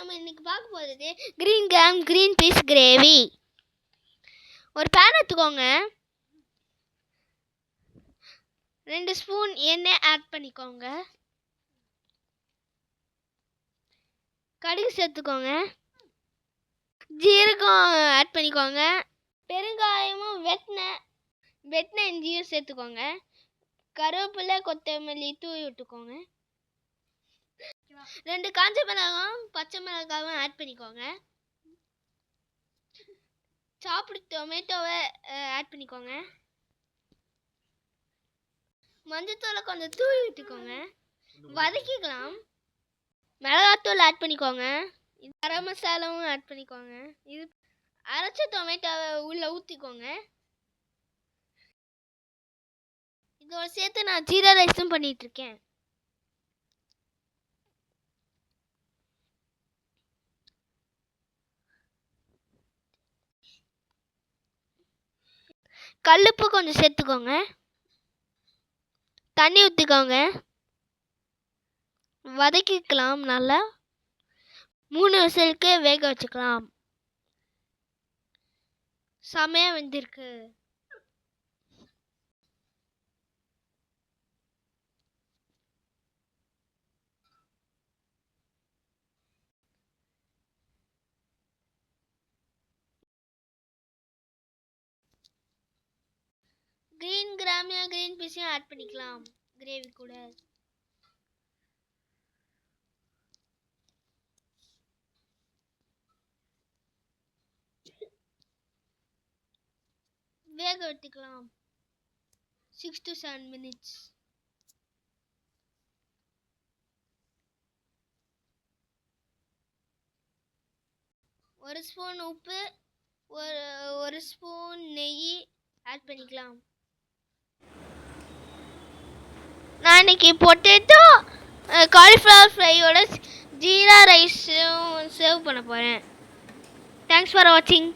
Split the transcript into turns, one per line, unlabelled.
நம்ம இன்னைக்கு பார்க்க போகிறது கிரீன் பீஸ் கிரேவி. ஒரு பேன் எடுத்துக்கோங்க. 2 ஸ்பூன் எண்ணெய் ஆட் பண்ணிக்கோங்க. கடுகு சேர்த்துக்கோங்க. ஜீரகம் ஆட் பண்ணிக்கோங்க. பெருங்காயமும் வெட்டின இஞ்சியும் சேர்த்துக்கோங்க. கருவேப்பிலை கொத்தமல்லி தூவி விட்டுக்கோங்க. 2 காஞ்ச மிளகாயும் பச்சை மிளகாயும் ஆட் பண்ணிக்கோங்க. சாப்பிடு டொமேட்டோவை ஆட் பண்ணிக்கோங்க. மஞ்சத்தூளை கொஞ்சம் தூவி விட்டுக்கோங்க. வதக்கிக்கலாம். மிளகாத்தூள் ஆட் பண்ணிக்கோங்க. கரம் மசாலாவும் ஆட் பண்ணிக்கோங்க. இது அரைச்ச டொமேட்டோவை உள்ள ஊற்றிக்கோங்க. இதோட சேர்த்து நான் ஜீரா ரைஸும் பண்ணிட்டு இருக்கேன். கல்லுப்பு கொஞ்சம் சேர்த்துக்கோங்க. தண்ணி ஊற்றிக்கோங்க. வதக்கிக்கலாம். நல்லா 3 விசிலுக்கு வேக வச்சுக்கலாம். செமையா வெந்திருக்கு. கிரீன் பீஸையும் ஆட் பண்ணிக்கலாம் கிரேவி கூட. வேக விட்டுக்கலாம் 6 to 7 minutes. ஒரு ஸ்பூன் உப்பு, ஒரு ஸ்பூன் நெய் ஆட் பண்ணிக்கலாம். நான் இன்னைக்கு பொட்டேட்டோ காலிஃப்ளவர் ஃப்ரையோட ஜீரா ரைஸும் சர்வ் பண்ண போகிறேன். தேங்க்ஸ் ஃபார் வாட்சிங்.